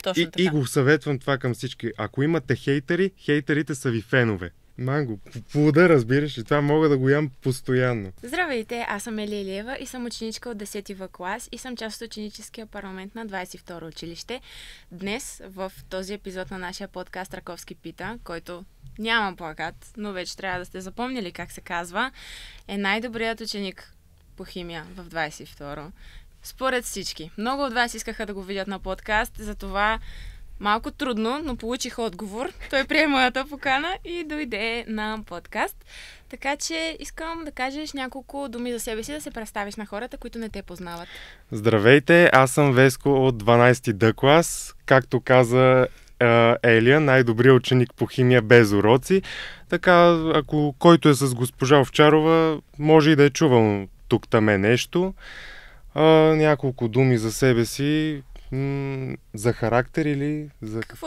Точно И така. го съветвам това към всички. Ако имате хейтери, хейтерите са ви фенове. Манго, плода, разбираш ли? Това мога да го ям постоянно. Здравейте, аз съм Елия Илиева и съм ученичка от 10-ти В клас и съм част от ученическия парламент на 22-ро училище. Днес, в този епизод на нашия подкаст Раковски пита, който няма плакат, но вече трябва да сте запомнили как се казва, е най-добрият ученик по химия в 22-ро. Според всички. Много от вас искаха да го видят на подкаст, затова малко трудно, но получих отговор. Той прие моята покана и дойде на подкаст. Така че искам да кажеш няколко думи за себе си, да се представиш на хората, които не те познават. Здравейте, аз съм Веско от 12-ти Д клас. Както каза Елия, най-добрият ученик по химия без уроци. Така, ако който е с госпожа Овчарова, може и да е чувал тук-таме нещо. Няколко думи за себе си. За характер или за какво?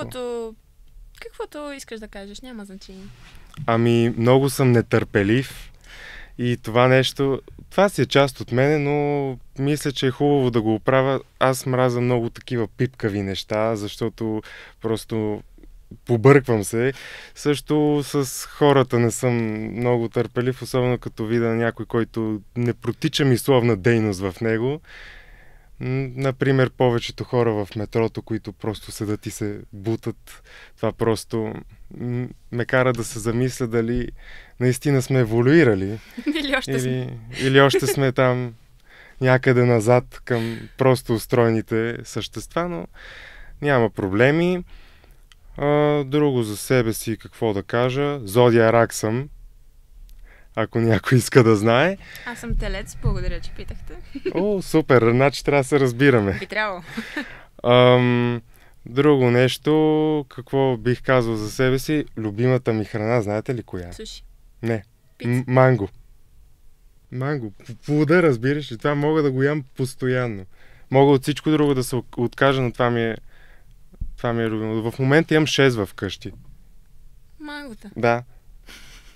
Каквото искаш да кажеш, няма значение. Ами, много съм нетърпелив и това си е част от мене, но мисля, че е хубаво да го оправя. Аз мразя много такива пипкави неща, защото просто побърквам се. Също с хората не съм много търпелив, особено като видя някой, който не протича мисловна дейност в него. Например, повечето хора в метрото, които просто седат и се бутат, това просто ме кара да се замисля дали наистина сме еволюирали. Или още сме там някъде назад към просто устроените същества, но няма проблеми. Друго за себе си, какво да кажа? Зодия Рак съм, ако някой иска да знае. Аз съм телец, благодаря, че питахте. О, супер, значи трябва да се разбираме. Би трябвало. Друго нещо, какво бих казал за себе си? Любимата ми храна, знаете ли коя? Суши. Не. Пица. Манго. Манго. Плода, разбираш ли? Това мога да го ям постоянно. Мога от всичко друго да се откажа, но това ми е любимо. В момента имам 6 в къщи. Мангота. Да.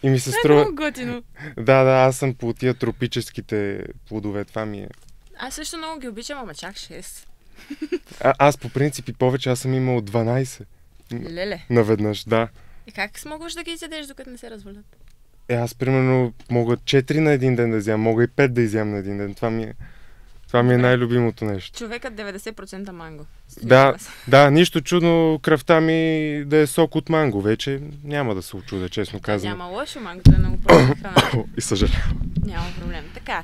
И ми се Това струва... е много готино. Да, аз съм по тия тропическите плодове. Това ми е... Аз също много ги обичам, ама чак 6. Аз по принцип и повече, аз съм имал 12. Леле. Наведнъж, да. И как смогваш да ги изядеш, докато не се развалят? Аз примерно мога 4 на един ден да изям, мога и 5 да изям на един ден. Това ми е най-любимото нещо. Човекът 90% манго. Да, нищо чудно кръвта ми да е сок от манго. Вече няма да се очудя, честно казвам. Няма лошо, мангото е много просто храна. И съжалявам. Няма проблем. Така,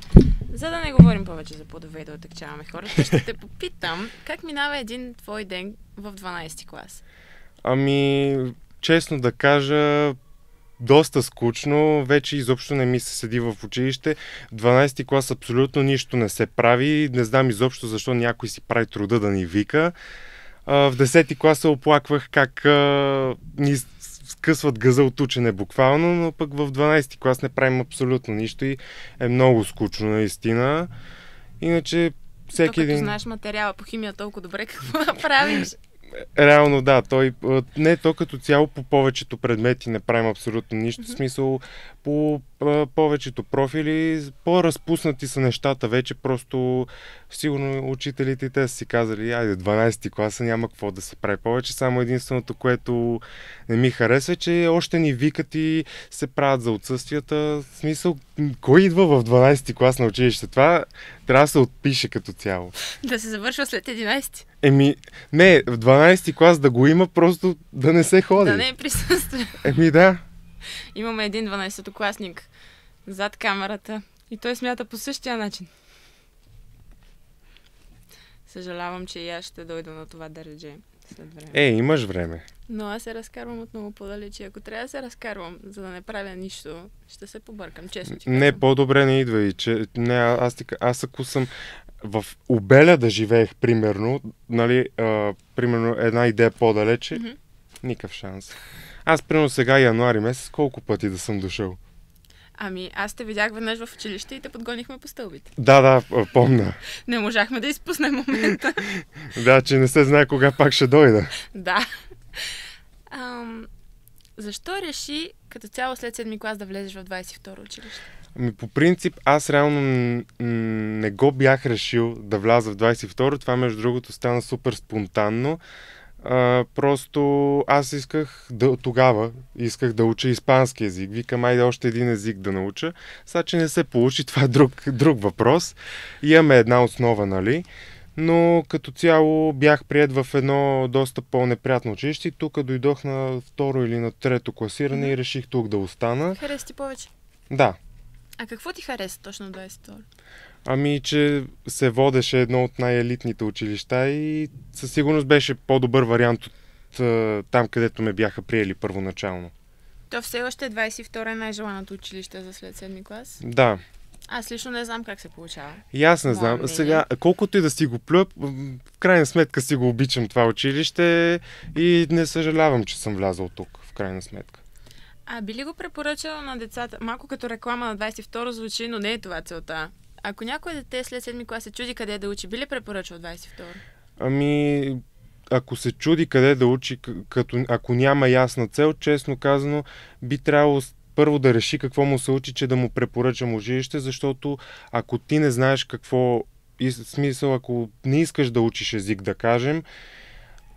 за да не говорим повече за плодове и да отекчаваме хората, ще те попитам как минава един твой ден в 12-ти клас? Ами, честно да кажа, доста скучно. Вече изобщо не ми се седи в училище. 12-ти клас абсолютно нищо не се прави. Не знам изобщо защо някой си прави труда да ни вика. В 10-ти клас се оплаквах как ни скъсват гъза от учене буквално, но пък в 12-ти клас не правим абсолютно нищо и е много скучно наистина. Иначе всеки един... знаеш материала по химия толкова добре, какво да правиш? Реално да, то като цяло по повечето предмети не правим абсолютно нищо. В смисъл, по повечето профили по-разпуснати са нещата вече, просто сигурно учителите и те са си казали, айде 12-ти класа няма какво да се прави повече, само единственото, което не ми харесва, че още ни викат и се правят за отсъствията. В смисъл, кой идва в 12-ти клас на училище? Това трябва да се отпише като цяло. Да се завършва след 11-ти. Не, в 12-ти клас да го има, просто да не се ходи. Да не присъства. Да. Имаме един 12-класник зад камерата и той смята по същия начин. Съжалявам, че и аз ще дойда на това дередже след време. Имаш време. Но аз се разкарвам от много по-далече. Ако трябва да се разкарвам, за да не правя нищо, ще се побъркам, честно ти казвам. Не, по-добре не идва и че... Не, аз ако съм в Обеля да живеех, примерно, нали, примерно една идея по-далече, никакъв шанс. Аз, примерно сега януари месец, колко пъти да съм дошъл? Ами, аз те видях веднъж в училище и те подгонихме по стълбите. Да, помня. Не можахме да изпуснем момента. Да, че не се знае кога пак ще дойда. Да. Защо реши като цяло след 7-ми клас да влезеш в 22-ро училище? Ами по принцип, аз реално не го бях решил да вляза в 22-ро. Това, между другото, стана супер спонтанно. Просто аз тогава исках да уча испански език. Викам, айде още един език да науча. Сега, че не се получи, това е друг въпрос. Имаме една основа, нали? Но като цяло бях приет в едно доста по-неприятно училище и тук дойдох на второ или на трето класиране и реших тук да остана. Хареса ти повече? Да. А какво ти хареса точно 22? Ами, че се водеше едно от най-елитните училища и със сигурност беше по-добър вариант от там, където ме бяха приели първоначално. То все още 22 е най-желаното училище за след 7 клас? Да. Аз лично не знам как се получава. И аз не знам. Мнение. Сега, колкото и да си го плюя, в крайна сметка си го обичам това училище и не съжалявам, че съм влязал тук, в крайна сметка. А би ли го препоръчал на децата? Малко като реклама на 22 звучи, но не е това целта. Ако някой дете след 7 клас се чуди къде да учи, би ли препоръчал 22? Ами, ако се чуди къде да учи, ако няма ясна цел, честно казано, би трябвало първо да реши какво му се учи, че да му препоръчам училище, защото ако ти не знаеш какво, смисъл, ако не искаш да учиш език, да кажем,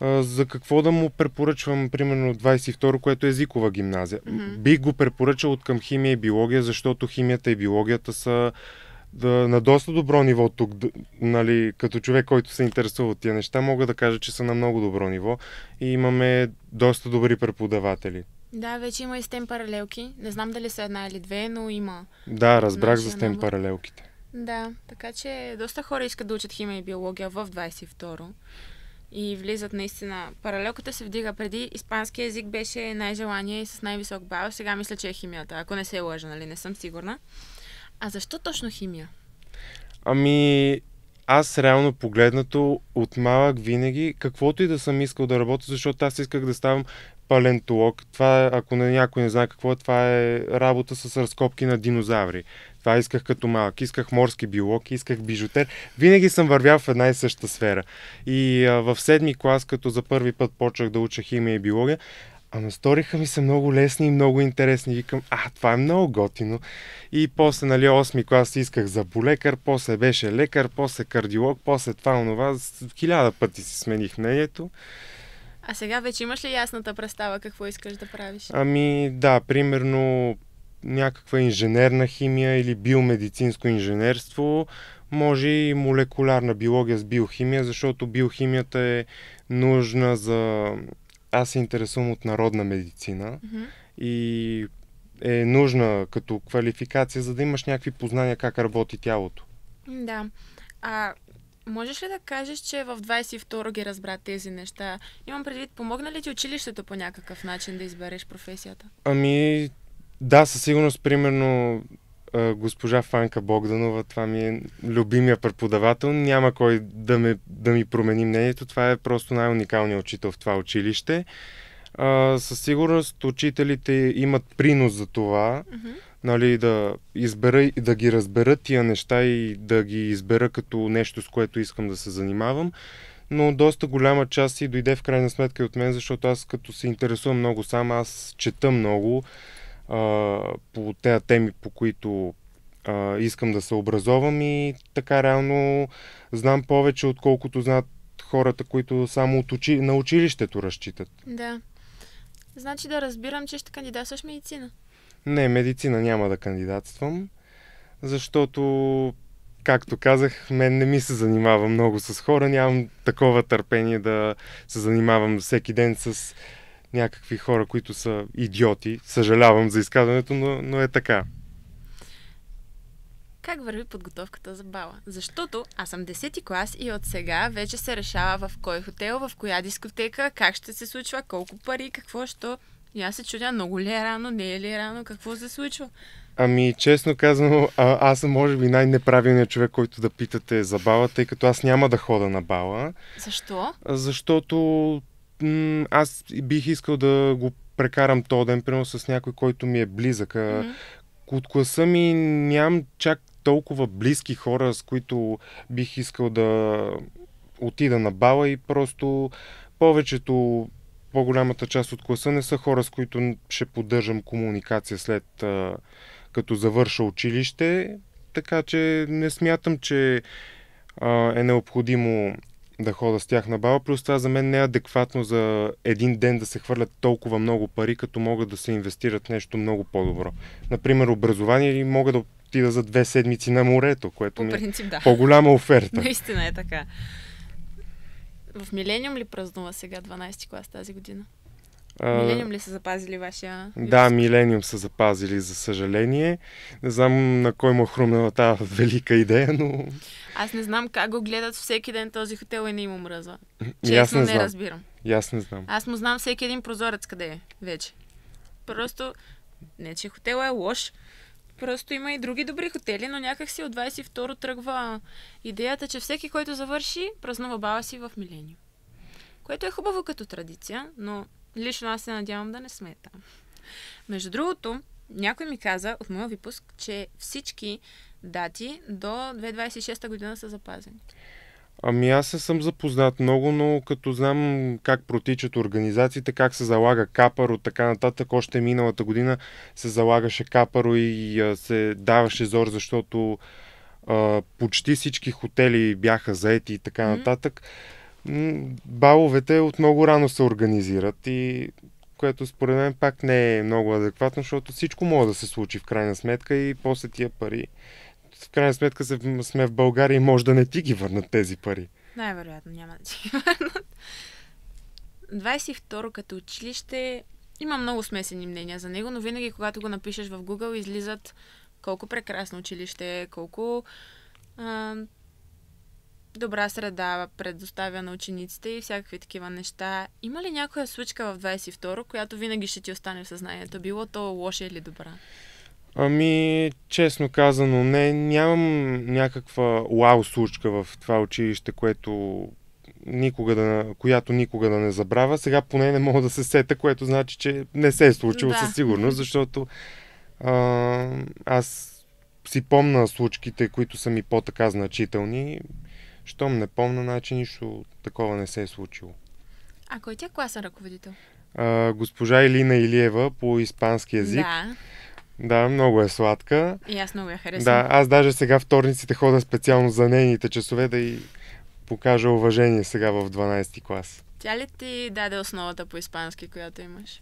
за какво да му препоръчвам, примерно 22, което е езикова гимназия. Mm-hmm. Бих го препоръчал от към химия и биология, защото химията и биологията са на доста добро ниво тук, нали, като човек, който се интересува от тия неща, мога да кажа, че са на много добро ниво и имаме доста добри преподаватели. Да, вече има и STEM паралелки. Не знам дали са една или две, но има. Да, разбрах за STEM паралелките. Да, така че доста хора искат да учат химия и биология в 22-ро. И влизат наистина. Паралелката се вдига преди. Испански език беше най-желание и с най-висок бал. Сега мисля, че е химията. Ако не се лъжа, нали? Не съм сигурна. А защо точно химия? Ами, аз реално погледнато от малък винаги, каквото и да съм искал да работя, защото аз исках да ставам палеонтолог. Това, ако някой не знае какво е, това е работа с разкопки на динозаври. Това исках като малък. Исках морски биолог, исках бижутер. Винаги съм вървял в една и съща сфера. И в 7-ми клас, като за първи път почнах да уча химия и биология, сториха ми се много лесни и много интересни. Викам, това е много готино. И после, нали, 8-ми клас исках зъболекар, после беше лекар, после кардиолог, после това, онова. 1000 пъти си смених мнението. А сега вече имаш ли ясната представа какво искаш да правиш? Ами, да, примерно някаква инженерна химия или биомедицинско инженерство, може и молекулярна биология с биохимия, защото биохимията е нужна за... Аз се интересувам от народна медицина и е нужна като квалификация, за да имаш някакви познания как работи тялото. Да. А можеш ли да кажеш, че в 22-ро ги разбра тези неща? Имам предвид, помогна ли ти училището по някакъв начин да избереш професията? Ами, да, със сигурност, примерно госпожа Фанка Богданова, това ми е любимия преподавател. Няма кой да ми промени мнението. Това е просто най-уникалният учител в това училище. Със сигурност учителите имат принос за това, нали, да ги разбера тия неща и да ги избера като нещо, с което искам да се занимавам. Но доста голяма част си дойде в крайна сметка и от мен, защото аз като се интересувам много сам, аз чета много по тези теми, по които искам да се образовам и така реално знам повече, отколкото знаят хората, които само на училището разчитат. Да. Значи да разбирам, че ще кандидатстваш медицина. Не, медицина няма да кандидатствам, защото, както казах, мен не ми се занимава много с хора, нямам такова търпение да се занимавам всеки ден с някакви хора, които са идиоти. Съжалявам за изказването, но е така. Как върви подготовката за бала? Защото аз съм 10-ти клас и от сега вече се решава в кой хотел, в коя дискотека, как ще се случва, колко пари, какво, що. И аз се чудя, много ли е рано, не е ли рано, какво се случва? Ами, честно казано, аз съм може би най-неправилният човек, който да питате за бала, тъй като аз няма да хода на бала. Защо? Защото аз бих искал да го прекарам този ден, примерно с някой, който ми е близък. От класа ми нямам чак толкова близки хора, с които бих искал да отида на бала и просто по-голямата част от класа не са хора, с които ще поддържам комуникация след като завърша училище, така че не смятам, че е необходимо да хода с тях на бала. Плюс това за мен не е адекватно за един ден да се хвърлят толкова много пари, като могат да се инвестират в нещо много по-добро. Например, образование или мога да отида за 2 седмици на морето, което По ми принцип, е да. по-голяма оферта. Наистина е така. В Милениум ли празнува сега 12 клас тази година? Милениум ли са запазили вашия... Да, Милениум са запазили, за съжаление. Не знам на кой му хрумнала тази велика идея, но... Аз не знам как го гледат всеки ден този хотел и не им омръзва. И аз Честно не не знам. разбирам. И аз не знам. Аз му знам всеки един прозорец къде е вече. Просто, не че хотел е лош, просто има и други добри хотели, но някак си от 22 тръгва идеята, че всеки, който завърши, празнува баба си в Милениум. Което е хубаво като традиция, но лично аз се надявам да не сме там. Между другото, някой ми каза от моя випуск, че всички дати до 2026 година са запазени. Ами аз не съм запознат много, но като знам как протичат организациите, как се залага Капаро, така нататък, още миналата година се залагаше Капаро и се даваше зор, защото почти всички хотели бяха заети и така нататък. Баловете от много рано се организират и което според мен пак не е много адекватно, защото всичко може да се случи в крайна сметка и после тия пари. В крайна сметка сме в България и може да не ти ги върнат тези пари. Най-вероятно няма да ти ги върнат. 22 като училище има много смесени мнения за него, но винаги когато го напишеш в Google излизат колко прекрасно училище е, колко добра среда предоставя на учениците и всякакви такива неща. Има ли някоя случка в 22, която винаги ще ти остане в съзнанието? Било то лоша или добра? Ами, честно казано, нямам някаква уау случка в това училище, която никога да не забравя. Сега поне не мога да се сета, което значи, че не се е случило със сигурност, защото аз си помня случките, които са ми по-така значителни. Щом не помня, значи нищо такова не се е случило. А кой ти е класен ръководител? Госпожа Илина Илиева по испански език. Да. Да, много е сладка. И аз много я харесвам. Да, аз даже сега вторниците хода специално за нейните часове да й покажа уважение сега в 12-ти клас. Тя ли ти даде основата по испански, която имаш?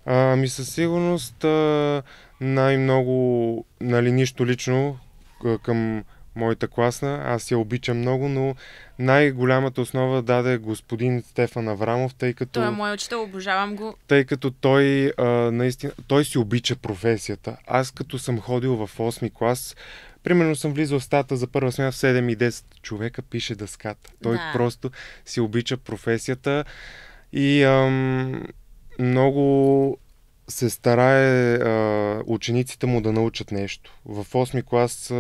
Ами със сигурност най-много, нали, нищо лично към моята класна. Аз я обичам много, но най-голямата основа даде господин Стефан Аврамов, тъй като... Той е мой учител, обожавам го. Тъй като той наистина, той си обича професията. Аз като съм ходил в 8-ми клас, примерно съм влизал в стата за първа смяна в 7 и 10 човека пише дъската. Той просто си обича професията и много се старае учениците му да научат нещо. В 8-ми клас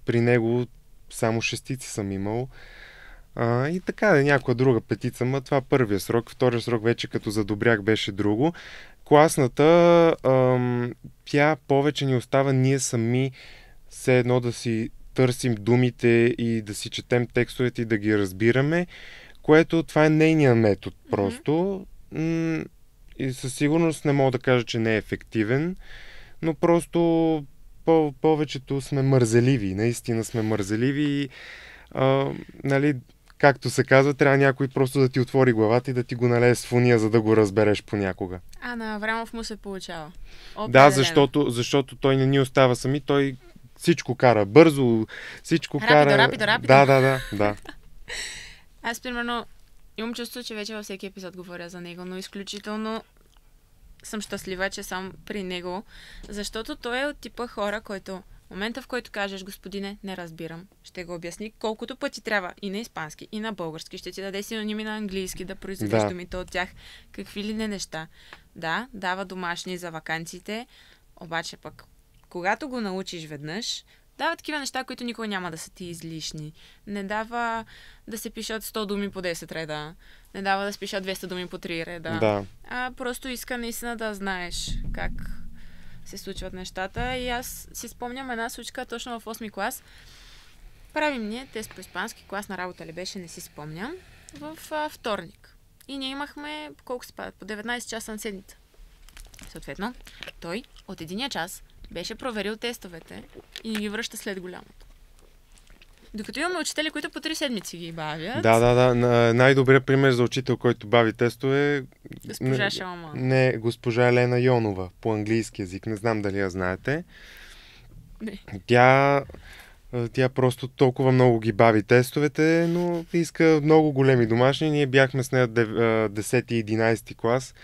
при него само шестици съм имал. И така, някоя друга петица, ма това първия срок, втория срок вече като задобрях беше друго. Класната, тя повече ни остава ние сами все едно да си търсим думите и да си четем текстовете и да ги разбираме, което това е нейният метод просто. И със сигурност не мога да кажа, че не е ефективен, но просто повечето сме мързеливи, наистина сме мързеливи и нали, както се казва, трябва някой просто да ти отвори главата и да ти го налее с фуния, за да го разбереш понякога. А на Аврамов му се получава. Да, защото той не ни остава сами, той всичко кара бързо, всичко кара... Рапидо. Да. Аз, примерно, имам чувство, че вече във всеки епизод говоря за него, но изключително съм щастлива, че съм при него, защото той е от типа хора, който в момента, в който кажеш, господине, не разбирам, ще го обясни колкото пъти трябва и на испански, и на български, ще ти даде синоними на английски, да произведеш думите от тях, какви ли не неща. Да, дава домашни за ваканциите, обаче пък, когато го научиш веднъж, дава такива неща, които никога няма да са ти излишни. Не дава да се пишат 100 думи по 10 реда. Не дава да се пишат 200 думи по 3 реда. Да. А просто иска наистина да знаеш как се случват нещата. И аз си спомням една случка точно в 8-ми клас. Правим ние тест по испански, класна работа ли беше, не си спомням, в вторник. И ние имахме, колко се падат, по 19 часа на седмица. Съответно, той от единия час беше проверил тестовете и ги връща след голямото. Докато имаме учители, които по 3 седмици ги бавят. Да. Най-добрият пример за учител, който бави тестове е... Госпожа Шаламан. Не, госпожа Елена Йонова, по английски язик. Не знам дали я знаете. Не. Тя просто толкова много ги бави тестовете, но иска много големи домашни. Ние бяхме с нея 10 и 11 клас.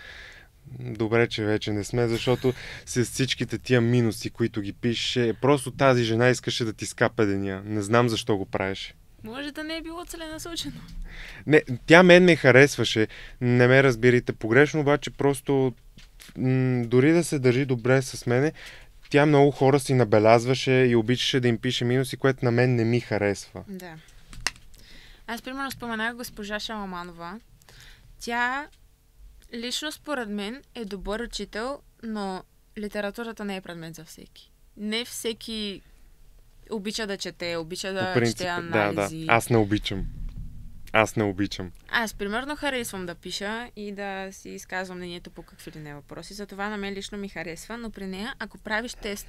Добре, че вече не сме, защото с всичките тия минуси, които ги пише, просто тази жена искаше да ти скапе деня. Не знам защо го правеше. Може да не е било целенасочено. Не, тя мен ме харесваше. Не ме разбирайте погрешно, обаче просто дори да се държи добре с мене, тя много хора си набелязваше и обичаше да им пише минуси, което на мен не ми харесва. Да. Аз примерно споменах госпожа Шаламанова. Тя лично според мен е добър учител, но литературата не е предмет за всеки. Не всеки обича да чете, обича да чете анализи. Да. Аз не обичам. Аз примерно харесвам да пиша и да си изказвам мнението по какви ли не въпроси. Затова на мен лично ми харесва, но при нея, ако правиш тест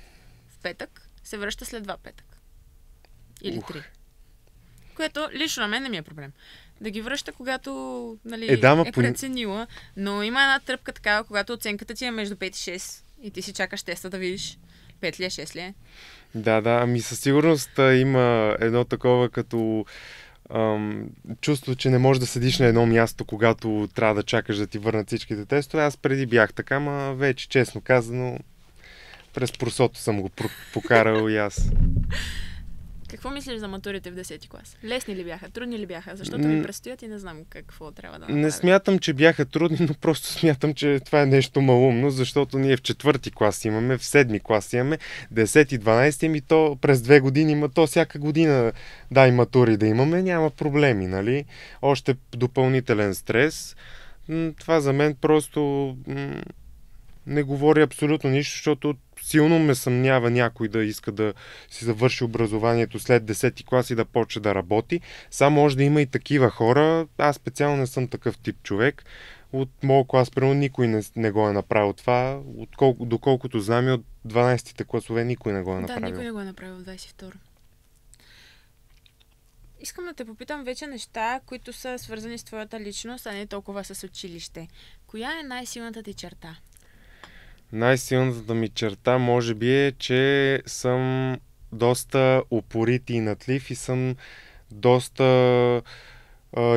в петък, се връща след 2 петък. Или 3. Което лично на мен не ми е проблем. Да ги връща, когато е преценила. Но има една тръпка такава, когато оценката ти е между 5 и 6 и ти си чакаш теста да видиш 5 ли е, 6 ли е. Да, ами със сигурност има едно такова като чувство, че не можеш да седиш на едно място, когато трябва да чакаш да ти върнат всичките тестове. Аз преди бях така, ма вече, честно казано, през просото съм го покарал и аз. Какво мислиш за матурите в 10-ти клас? Лесни ли бяха? Трудни ли бяха? Защото ми предстоят и не знам какво трябва да направя. Не смятам, че бяха трудни, но просто смятам, че това е нещо малумно, защото ние в 4-ти клас имаме, в 7-ми клас имаме, 10-ти, 12-ти, и то през 2 години има, то всяка година дай матури да имаме, няма проблеми, нали? Още допълнителен стрес. Това за мен просто не говори абсолютно нищо, защото силно ме съмнява някой да иска да си завърши образованието след 10-ти клас и да почне да работи. Само може да има и такива хора. Аз специално не съм такъв тип човек. От моят клас, примерно, никой не го е направил това. Доколкото знам, и от 12-те класове никой не го е направил. Да, никой не го е направил в 22-ро. Искам да те попитам вече неща, които са свързани с твоята личност, а не толкова с училище. Коя е най-силната ти черта? Най-силната ми черта може би е, че съм доста упорит и натлив и съм доста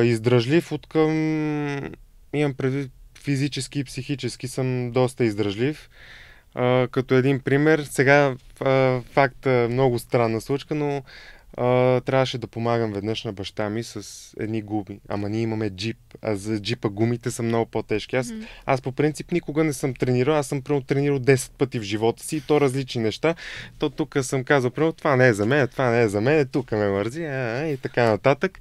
издръжлив откъм... Имам предвид физически и психически съм доста издръжлив. Като един пример, сега факт много странна случка, но трябваше да помагам веднъж на баща ми с едни гуми. Ама ние имаме джип, а за джипа гумите са много по-тежки. Аз по принцип никога не съм тренирал, аз съм тренирал 10 пъти в живота си и то различни неща. То тук съм казал, примерно, това не е за мен, това не е за мен, тук ме мързи и така нататък.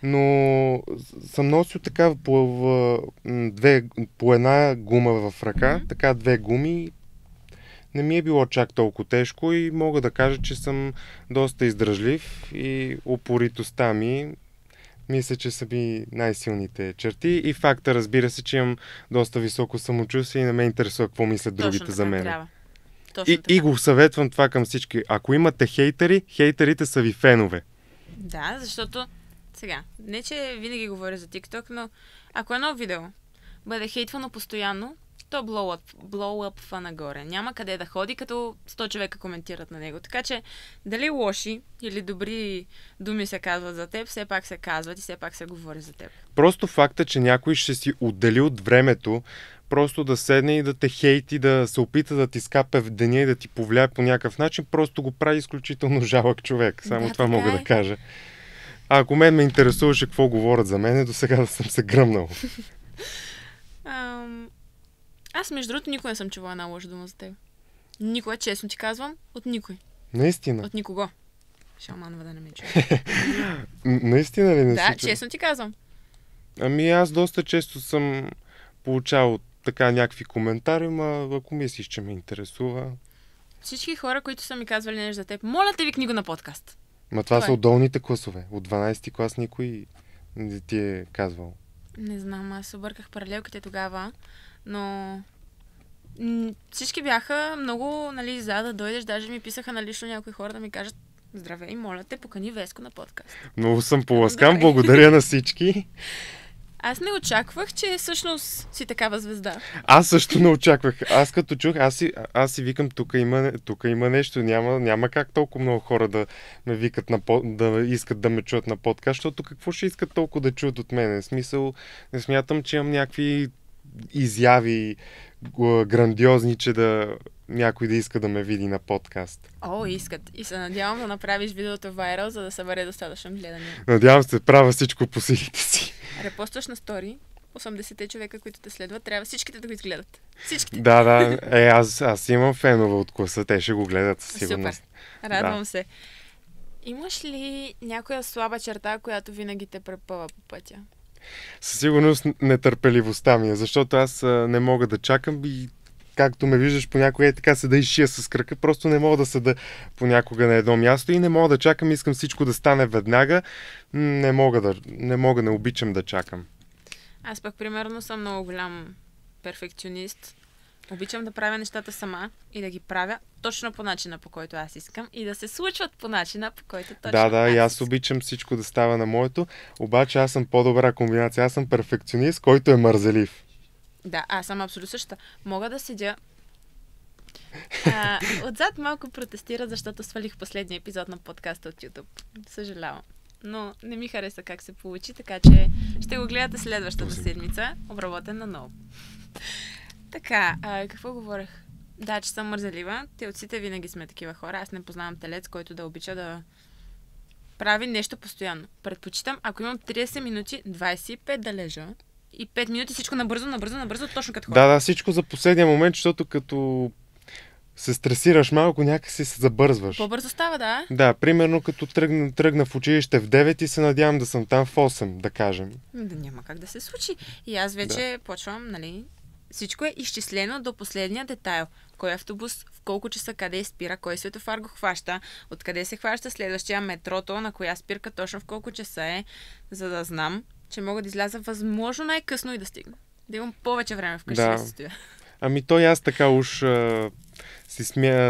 Но съм носил така по една гума в ръка, така 2 гуми. Не ми е било чак толкова тежко и мога да кажа, че съм доста издръжлив и упоритостта ми мисля, че са ми най-силните черти и факта, разбира се, че имам доста високо самочувствие и не ме интересува какво мислят другите за мен. И го съветвам това към всички. Ако имате хейтери, хейтерите са ви фенове. Да, защото сега, не че винаги говоря за TikTok, но ако едно видео бъде хейтвано постоянно, то blow-up нагоре. Няма къде да ходи, като 100 човека коментират на него. Така че, дали лоши или добри думи се казват за теб, все пак се казват и все пак се говори за теб. Просто факта, че някой ще си отдели от времето, просто да седне и да те хейти, да се опита да ти скапе в деня и да ти повлияе по някакъв начин, просто го прави изключително жалък човек. Само това мога да кажа. А ако мен ме интересуваше какво говорят за мен, до сега да съм се гръмнал. Аз, между другото, никога не съм чувала една лоша дума за теб. Никога, честно ти казвам, от никой. Наистина? От никого. Шалманова да не ме чуе. Наистина ли не си? Да, честно ти казвам. Ами аз доста често съм получавал така някакви коментари, ма ако мислиш, че ме интересува. Всички хора, които са ми казвали нещо за теб, моля те, викни го на подкаст. Ма това са от долните класове. От 12-ти клас никой не ти е казвал. Не знам, аз обърках паралелките тогава, но всички бяха много, за да дойдеш, даже ми писаха на лично някои хора да ми кажат Здравей, моля те, покани Веско на подкаст. Много съм поласкан, благодаря на всички. Аз не очаквах, че всъщност си такава звезда. Аз също не очаквах. Аз като чух, аз си викам, тук има нещо. Няма как толкова много хора да ме викат да искат да ме чуят на подкаст, защото какво ще искат толкова да чуят от мен? В смисъл, не смятам, че имам някакви изяви грандиозни, че някой да иска да ме види на подкаст. Искат. И се надявам да направиш видеото вайрал, за да събере достатъчно гледания. Надявам се, правя всичко по силите си. Репостваш на стори 80-те човека, които те следват, трябва всичките да го изгледат. Всичките. Да. Аз имам фенове от класа, те ще го гледат със сигурност. Супер. Радвам се. Имаш ли някоя слаба черта, която винаги те препъва по пътя? Със сигурност нетърпеливостта ми е, защото аз не мога да чакам и както ме виждаш понякога така седа и шия с крака, просто не мога да седа понякога на едно място и не мога да чакам, искам всичко да стане веднага. Не обичам да чакам. Аз пък примерно съм много голям перфекционист. Обичам да правя нещата сама и да ги правя точно по начина, по който аз искам и да се случват по начина, по който точно Да, и аз обичам всичко да става на моето, обаче аз съм по-добра комбинация. Аз съм перфекционист, който е мързелив. Да, аз съм абсолютно същата. Мога да седя... Отзад малко протестира, защото свалих последния епизод на подкаста от YouTube. Съжалявам. Но не ми хареса как се получи, така че ще го гледате следващата седмица, обработен наново. Така, какво говорех? Да, че съм мързелива. Телците винаги сме такива хора. Аз не познавам телец, който да обича да прави нещо постоянно. Предпочитам, ако имам 30 минути, 25 да лежа и 5 минути всичко набързо, точно като хора. Да, всичко за последния момент, защото като се стресираш малко, някакси се забързваш. По-бързо става, да? Да, примерно като тръгна в училище в 9 и се надявам да съм там в 8, да кажем. Да, няма как да се случи. И аз вече почвам, нали... Всичко е изчислено до последния детайл. Кой автобус, в колко часа, къде спира, кой светофар го хваща, откъде се хваща следващия метрото, на коя спирка точно в колко часа е, за да знам, че мога да изляза възможно най-късно и да стигна. Да имам повече време вкъщи да се стоя. Ами той аз така уж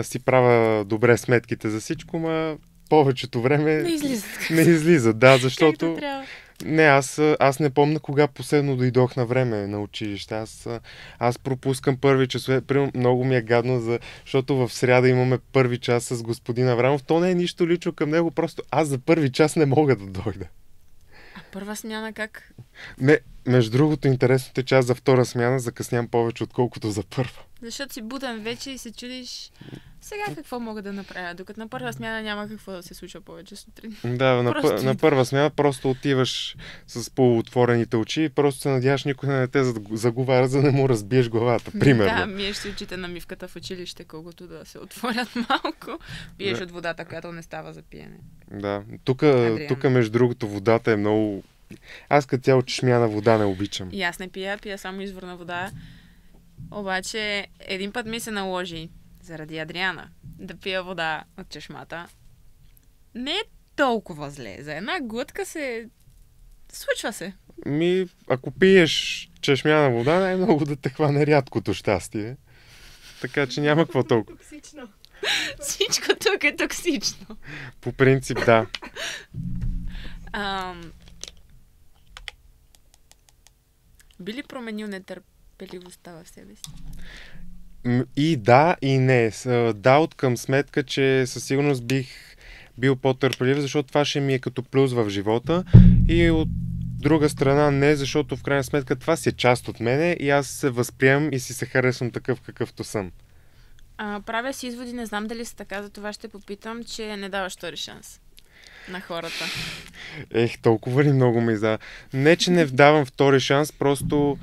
си правя добре сметките за всичко, ма повечето време не излиза. Да, защото... Не, аз не помня кога последно дойдох на време на училище. Аз пропускам първи часове. Много ми е гадно, защото в сряда имаме първи час с господин Аврамов. То не е нищо лично към него, просто аз за първи час не мога да дойда. А първа смяна как? Не, между другото, интересното е, че аз за втора смяна закъснявам повече, отколкото за първа. Защото си буден вече и се чудиш сега какво мога да направя, докато на първа смяна няма какво да се случва повече сутрин. Да, на първа смяна просто отиваш с полуотворените очи и просто се надяваш никой не те заговаря, за да не му разбиеш главата, примерно. Да, миеш си очите на мивката в училище, колкото да се отворят малко. Пиеш от водата, която не става за пиене. Да, тук между другото водата е много... Аз като цяло чешмяна вода не обичам. И аз не пия само изворна вода. Обаче един път ми се наложи заради Адриана да пия вода от чешмата. Не е толкова зле. За една глътка случва се. Ако пиеш чешмяна вода, най-много да те хване рядкото щастие. Така че няма какво толкова. Токсично. Всичко тук е токсично. По принцип, да. Би ли променил нетърпеливостта в себе си? И да, и не. Да, от към сметка, че със сигурност бих бил по-търпелив, защото това ще ми е като плюс в живота. И от друга страна не, защото в крайна сметка това си е част от мене и аз се възприемам и си се харесвам такъв какъвто съм. Правя си изводи, не знам дали са така, за това ще попитам, че не даваш втори шанс на хората. Толкова ли много ме издава? Не, че не давам втори шанс, просто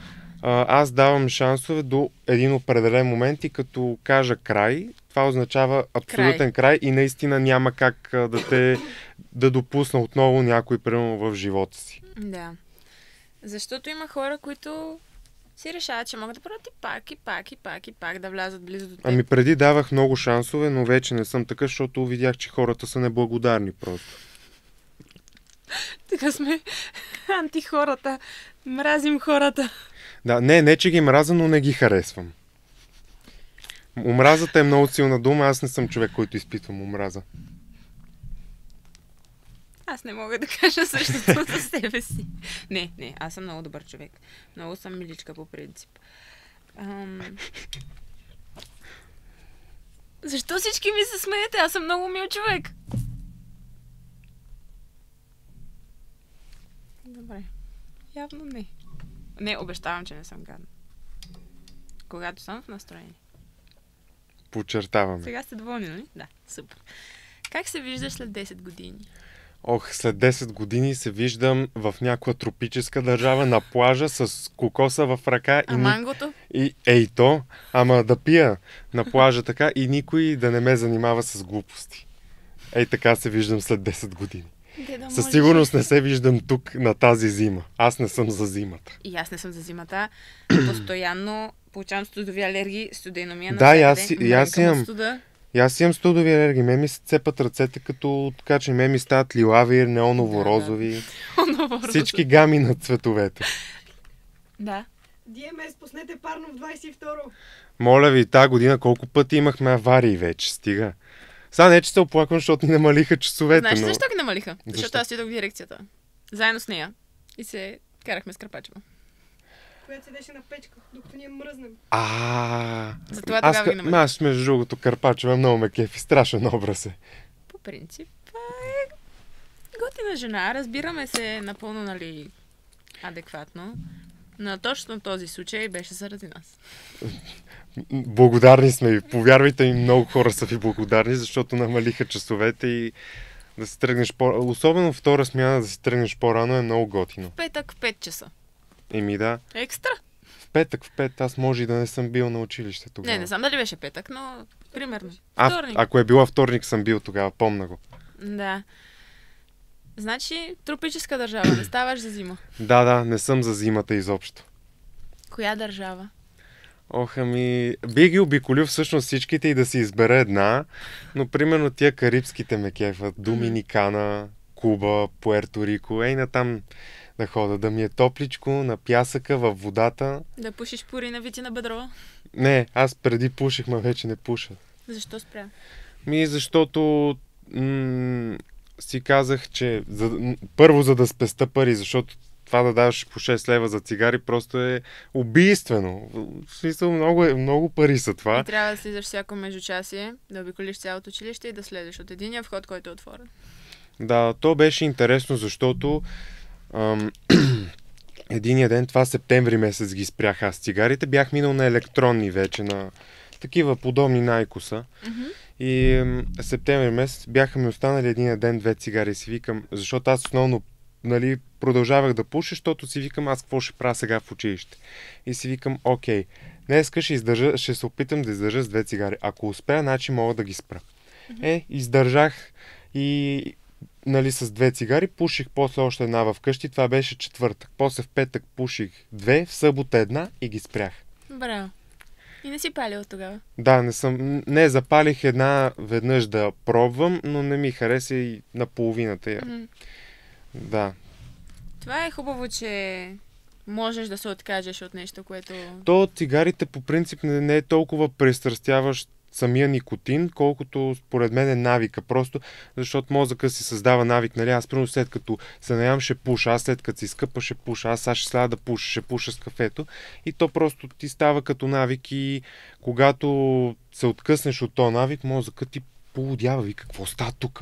аз давам шансове до един определен момент и като кажа край, това означава абсолютен край и наистина няма как да допусна отново някой примерно в живота си. Да. Защото има хора, които си решават, че могат да правят и пак да влязат близо до теб. Ами преди давах много шансове, но вече не съм така, защото видях, че хората са неблагодарни просто. Така сме антихората. Мразим хората. Да, не, че ги мразя, но не ги харесвам. Омразата е много силна дума, аз не съм човек, който изпитвам омраза. Аз не мога да кажа същото за себе си. Не, аз съм много добър човек. Много съм миличка по принцип. Защо всички ми се смеете? Аз съм много мил човек. Добре. Явно не. Не, обещавам, че не съм гадна. Когато съм в настроение. Подчертаваме. Сега сте доволни, нали? Да, супер. Как се виждаш след 10 години? След 10 години се виждам в някаква тропическа държава на плажа с кокоса в ръка. А мангото? Ей то, ама да пия на плажа така и никой да не ме занимава с глупости. Ей така се виждам след 10 години. Със сигурност не се виждам тук на тази зима. Аз не съм за зимата. И аз не съм за зимата. Постоянно получавам студови алергии, студеномия на да, всякъде. аз имам студови алергии. Ме ми се цепат ръцете като така, че ме ми стават лилави, неоново-розови. Всички гами на цветовете. Да. DMS, пуснете парно в 22-ро. Моля ви, тази година колко пъти имахме аварии вече. Стига. Сега не, че се оплаквам, защото ни намалиха часовете. Знаеш но... защо ги намалиха? Защото аз идох в дирекцията. Заедно с нея. И се карахме с Карпачева. Която седеше на печка, докато ние мръзнем. Затова тогава ги намалиха. Аз между другото Карпачева много ме кефи. Страшен образ е. По принцип е готина жена. Разбираме се напълно, нали, адекватно. Но точно този случай беше заради нас. Благодарни сме ви. Повярвайте ми, много хора са ви благодарни, защото намалиха часовете и да си тръгнеш особено втора смяна да си тръгнеш по-рано е много готино. В петък в 5 часа. Да. Екстра. В петък в 5 аз може и да не съм бил на училище тогава. Не знам дали беше петък, но примерно. Вторник. Ако е била вторник, съм бил тогава, помня го. Да. Значи, тропическа държава, не ставаш за зима. Да, не съм за зимата изобщо. Коя държава? Би ги обиколил всъщност всичките и да си избера една, но примерно тия карибските ме кефат. Доминикана, Куба, Пуерто Рико. Натам да хода, да ми е топличко, на пясъка, във водата. Да пушиш пури на Вити на бедро? Не, аз преди пуших, ма вече не пуша. Защо спря? Защото си казах, че първо за да спеста пари, защото това да даваш по 6 лева за цигари просто е убийствено. В смисъл много пари са това. И трябва да слизаш всяко междучасие, да обиколиш цялото училище и да следваш от единия вход, който е отворен. Да, то беше интересно, защото единия ден, това септември месец ги спрях аз цигарите, бях минал на електронни вече, на такива подобни на Айкоса. И септември месец бяха ми останали един ден 2 цигари и си викам, защото аз основно продължавах да пуша, защото си викам аз какво ще правя сега в училище. И си викам, окей, днеска ще се опитам да издържа с 2 цигари. Ако успея, значи мога да ги спра. Издържах и с 2 цигари, пуших после още една вкъщи, това беше четвъртък. После в петък пуших 2, в събота една и ги спрях. Браво. И не си палил тогава? Да, не запалих една веднъж да пробвам, но не ми хареса и на половината. Да. Това е хубаво, че можеш да се откажеш от нещо, което... То от цигарите по принцип не е толкова престрастяващ самия никотин, колкото според мен е навика. Просто защото мозъка си създава навик. Нали? Аз примерно след като се наям ще пуша, аз след като си скъпа ще пуша, аз сега ще следа да пуша, ще пуша с кафето. И то просто ти става като навик и когато се откъснеш от този навик, мозъкът ти полудява. Вика, какво става тук?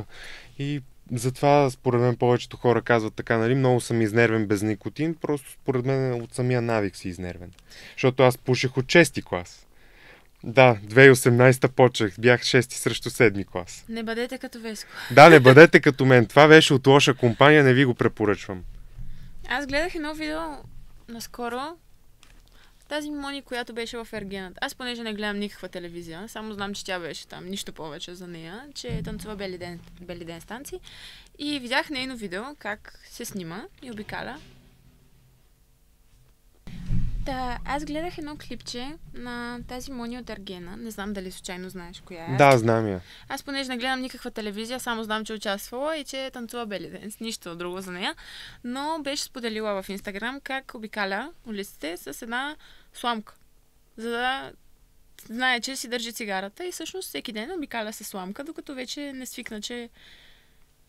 И затова според мен повечето хора казват така, нали, много съм изнервен без никотин, просто според мен от самия навик си изнервен. Защото аз пушех от 6-ти клас. Да, 2018 почех. Бях 6 срещу 7 клас. Не бъдете като Веско. Да, не бъдете като мен. Това беше от лоша компания, не ви го препоръчвам. Аз гледах едно видео наскоро. Тази Мони, която беше в Ергенът. Аз понеже не гледам никаква телевизия, само знам, че тя беше там, нищо повече за нея, че танцува Бели ден станци. И видях нейно видео, как се снима и обикаля. Да, аз гледах едно клипче на тази Мони от Ергена. Не знам дали случайно знаеш коя е. Да, знам я. Аз понеже не гледам никаква телевизия, само знам, че участвала и че танцува Бели ден. Нищо друго за нея. Но беше споделила в Инстаграм как обикаля улиците с една сламка. За да знае, че си държи цигарата и всъщност всеки ден обикаля с сламка, докато вече не свикна, че...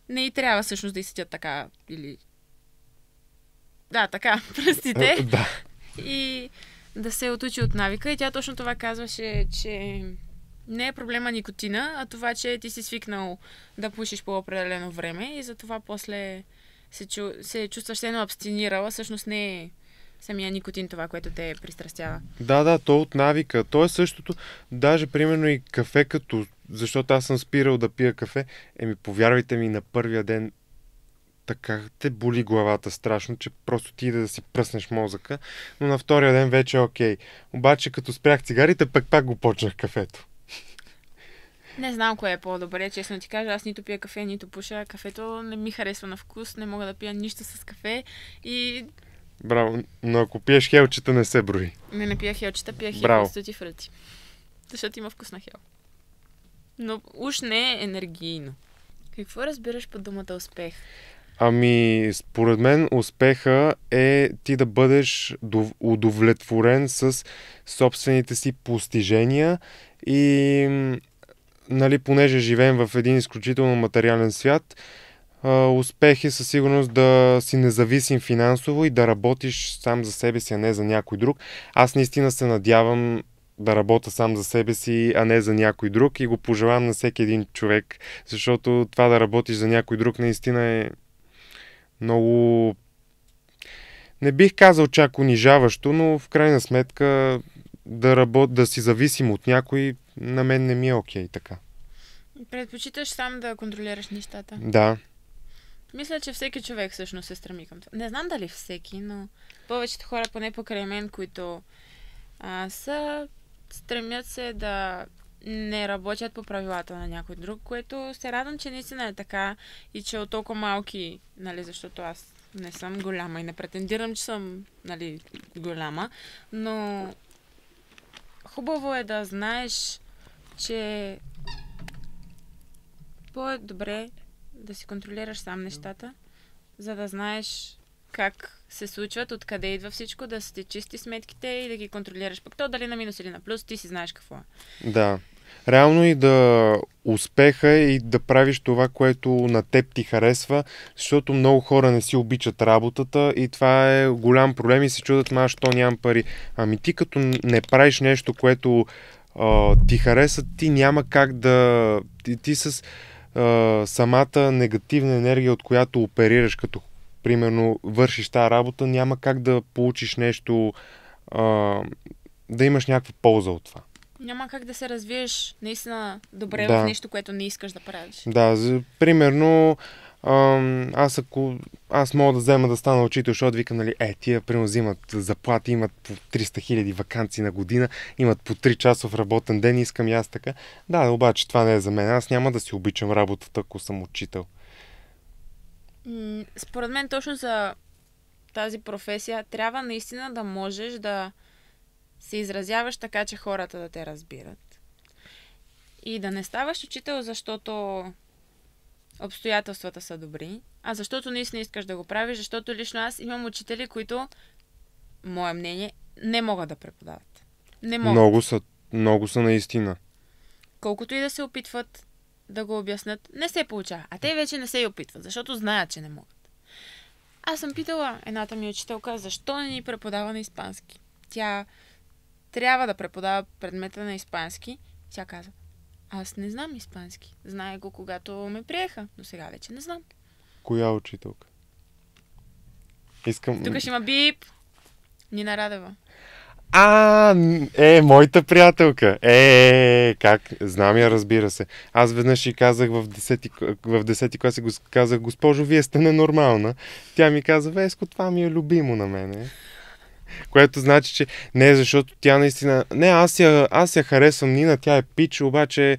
не и трябва всъщност да изседят така или... Да, така, простите. Да. И да се отучи от навика. И тя точно това казваше, че не е проблема никотина, а това, че ти си свикнал да пушиш по определено време и затова после се чувстваш едно абстинирала. Всъщност не е самия никотин това, което те пристрастява. Да, то от навика. То е същото. Даже, примерно, и кафе като... Защото аз съм спирал да пия кафе. Повярвайте ми, на първия ден така те боли главата страшно, че просто ти да си пръснеш мозъка. Но на втория ден вече е окей. Обаче, като спрях цигарите, пак го почнах кафето. Не знам кое е по-добре, честно ти кажа. Аз нито пия кафе, нито пуша. Кафето не ми харесва на вкус. Не мога да пия нищо с кафе. И... Браво. Но ако пиеш хелчета, не се брои. Не пия хелчета, пия Браво. хел фрути. Защото има вкус на хел. Но уж не е енергийно. Какво разбираш под думата успех? Според мен успеха е ти да бъдеш удовлетворен с собствените си постижения и, нали, понеже живеем в един изключително материален свят, успех е със сигурност да си независим финансово и да работиш сам за себе си, а не за някой друг. Аз наистина се надявам да работя сам за себе си, а не за някой друг и го пожелавам на всеки един човек, защото това да работиш за някой друг наистина е много... Не бих казал чак унижаващо, но в крайна сметка да си зависим от някой, на мен не ми е окей така. Предпочиташ сам да контролираш нещата? Да. Мисля, че всеки човек всъщност се стреми към това. Не знам дали всеки, но повечето хора, поне покрай мен, които стремят се да не работят по правилата на някой друг, което се радвам, че наистина е така и че от толкова малки, нали, защото аз не съм голяма и не претендирам, че съм, нали, голяма, но хубаво е да знаеш, че по-добре да си контролираш сам нещата, за да знаеш как се случват, откъде идва всичко, да си чисти сметките и да ги контролираш. Пък то дали на минус или на плюс, ти си знаеш какво е. Да. Реално и да успеха и да правиш това, което на теб ти харесва, защото много хора не си обичат работата и това е голям проблем и се чудят, що нямам пари. Ти като не правиш нещо, което ти хареса, ти няма как да... Ти с самата негативна енергия, от която оперираш, като примерно вършиш тази работа, няма как да получиш нещо, да имаш някаква полза от това. Няма как да се развиеш наистина добре в нещо, което не искаш да правиш. Да, примерно аз мога да взема да стана учител, защото викам, нали, тия примерно взимат заплати, имат по 300 000 ваканции на година, имат по 3 часов работен ден, искам и аз така. Да, обаче това не е за мен. Аз няма да си обичам работата, ако съм учител. Според мен точно за тази професия трябва наистина да можеш да се изразяваш така, че хората да те разбират. И да не ставаш учител, защото обстоятелствата са добри, а защото наистина искаш да го правиш, защото лично аз имам учители, които, мое мнение, не могат да преподават. Не могат. Много са наистина. Колкото и да се опитват да го обяснат, не се получава. А те вече не се и опитват, защото знаят, че не могат. Аз съм питала едната ми учителка, защо не ни преподава на испански. Тя трябва да преподава предмета на испански. Тя каза, аз не знам испански. Знае го, когато ме приеха, но сега вече не знам. Коя учителка? Тук ще има бип. Нина Радева. Моята приятелка. Как? Знам я, разбира се. Аз веднъж ще казах в 10 клас и го казах, госпожо, вие сте ненормална. Тя ми каза, Веско, това ми е любимо на мене. Което значи, че не, защото тя наистина... Не, аз я харесвам Нина, тя е пич, обаче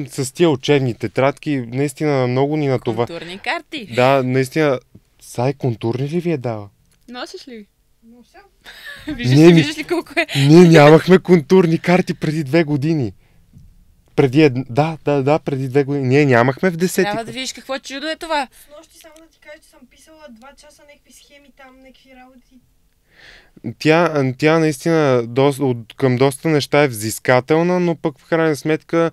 с тия учебни тетрадки наистина много ни на това. Контурни карти. Да, наистина. Сай, контурни ли ви е дала? Носиш ли? Нося. Виждаш ли колко е? Ние нямахме контурни карти преди 2 години. Преди 2 години. Ние нямахме в 10-ти. Трябва да видиш какво чудо е това. С нощи само да ти кажа, че съм писала 2 часа някакви схеми там, някакви работи. Тя наистина към доста неща е взискателна, но пък в крайна сметка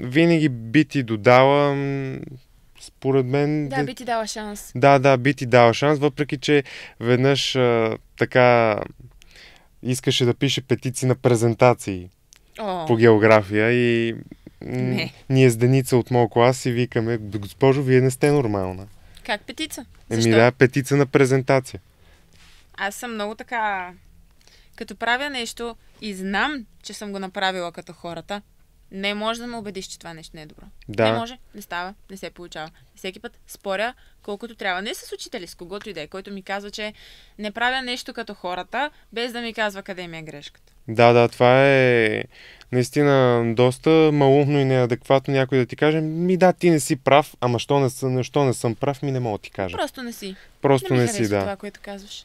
винаги би ти додала според мен... Да, би ти дала шанс. Да, би ти дала шанс, въпреки че веднъж така искаше да пише петиции на презентации по география и ние с Деница от моя клас и викаме: госпожо, вие не сте нормална. Как петица? Да, петица на презентация. Аз съм много така... Като правя нещо и знам, че съм го направила като хората, не може да ме убедиш, че това нещо не е добро. Да. Не може, не става, не се получава. И всеки път споря колкото трябва. Не с учители, с когото и да е, който ми казва, че не правя нещо като хората, без да ми казва къде ми е грешката. Да, това е наистина доста малумно и неадекватно някой да ти каже: да, ти не си прав, ама що не съм прав, не мога да ти кажа. Просто не си. Просто не си, да. Това, което казваш.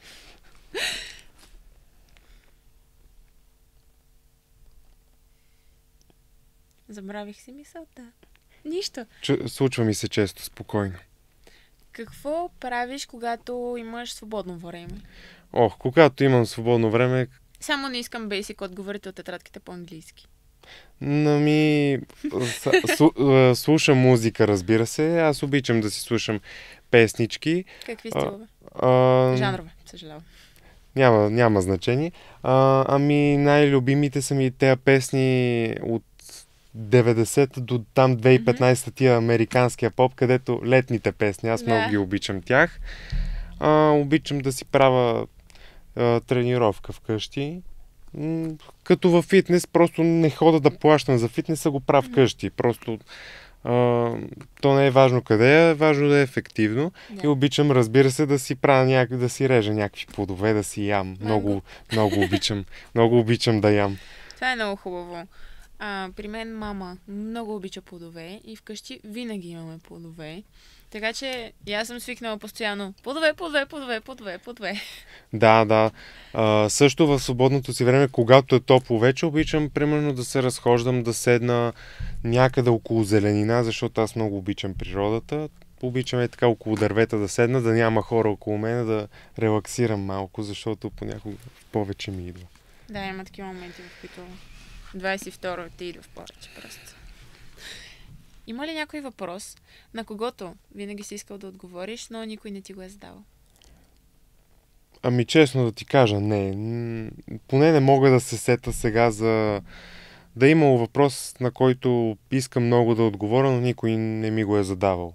Забравих си мисълта. Нищо. Случва ми се често, спокойно. Какво правиш, когато имаш свободно време? Когато имам свободно време... Само не искам бейсик отговорите от тетрадките по-английски. Слушам музика, разбира се. Аз обичам да си слушам песнички. Какви стилове? Жанрове, съжалявам. Няма значение. Най-любимите са ми тези песни от 90-та до там 2015-та, тия американския поп, където летните песни. Аз много ги обичам тях. Обичам да си правя тренировка вкъщи. Като във фитнес, просто не хода да плащам за фитнес, а го правя вкъщи. Просто то не е важно къде е, важно да е ефективно. И обичам, разбира се, да си правя да си режа някакви плодове, да си ям. Много обичам. Много обичам да ям. Това е много хубаво. При мен мама много обича плодове и вкъщи винаги имаме плодове. Така че и аз съм свикнала постоянно плодове. Да. Също в свободното си време, когато е топло вече, обичам примерно да се разхождам, да седна някъде около зеленина, защото аз много обичам природата. Обичам така около дървета да седна, да няма хора около мен, да релаксирам малко, защото понякога повече ми идва. Да, има такива моменти, в които 22 ти идва в повече просто. Има ли някой въпрос, на когото винаги си искал да отговориш, но никой не ти го е задавал? Честно да ти кажа, не. Поне не мога да се сета сега за... Да имало въпрос, на който искам много да отговоря, но никой не ми го е задавал.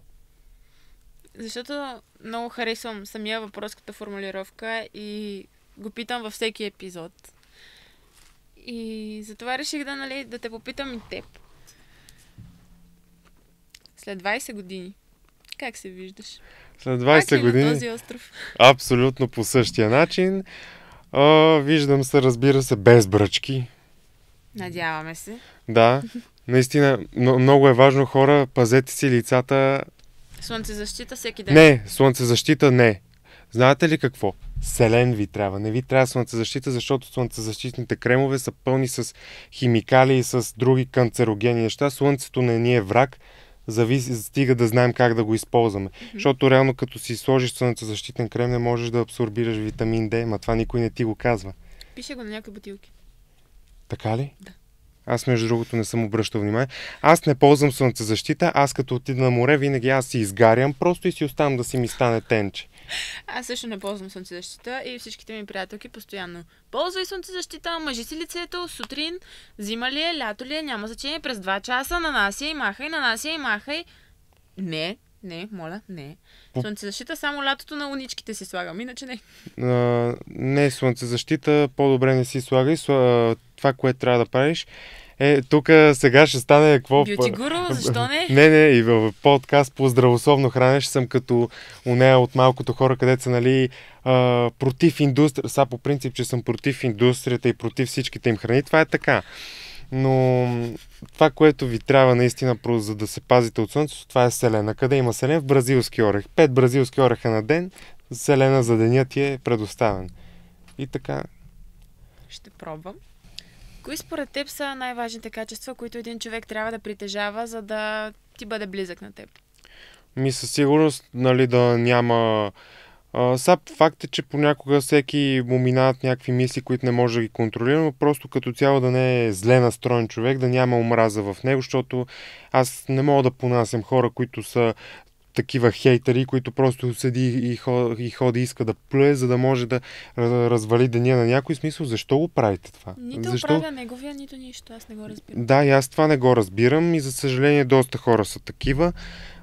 Защото много харесвам самия въпрос като формулировка и го питам във всеки епизод. И затова реших да те попитам и теб. След 20 години, как се виждаш? След 20 години... на този остров? Абсолютно по същия начин. Виждам се, разбира се, без бръчки. Надяваме се. Да, наистина, много е важно, хора, пазете си лицата. Слънцезащита всеки ден? Не, слънцезащита не. Знаете ли какво? Селен ви трябва. Не ви трябва слънцезащита, защото слънцезащитните кремове са пълни с химикали и с други канцерогени неща. Слънцето не ни е враг, стига да знаем как да го използваме. Защото реално като си сложиш слънцезащитен крем, не можеш да абсорбираш витамин D, ма това никой не ти го казва. Пише го на някои бутилки. Така ли? Да. Аз между другото не съм обръщал внимание. Аз не ползвам слънцезащита, аз като отида на море, винаги аз си изгарям просто и си оставам да си ми стане тенче. Аз също не ползвам слънцезащита и всичките ми приятелки постоянно: ползвай слънцезащита, мажи си лицето, сутрин, зима ли е, лято ли е, няма значение, през 2 часа нанася и махай. Не, моля, не. Слънцезащита само лятото на луничките си слагам, иначе не. Не, слънцезащита по-добре не си слагай. Това, което трябва да правиш, тук сега ще стане какво... Бюти гуру, защо не? Не, и в подкаст по здравословно хранене ще съм като нея от малкото хора, където са, против индустрията. Сега по принцип, че съм против индустрията и против всичките им храни, това е така. Но това, което ви трябва наистина, за да се пазите от слънцето, това е селена. Къде има селен? В бразилски орех. 5 бразилски ореха на ден, селена за деня ти е предоставен. И така. Ще пробвам. Кои според теб са най-важните качества, които един човек трябва да притежава, за да ти бъде близък на теб? Със сигурност, да няма... Факт е, че понякога всеки му минават някакви мисли, които не може да ги контролира, но просто като цяло да не е зле настроен човек, да няма омраза в него, защото аз не мога да понасям хора, които са такива хейтери, които просто седи и ходи, иска да плюе, за да може да развали деня на някой. Смисъл, защо го правите това? Нито Защо? оправя неговия, нито нищо. Аз не го разбирам. Да, и аз това не го разбирам и за съжаление доста хора са такива.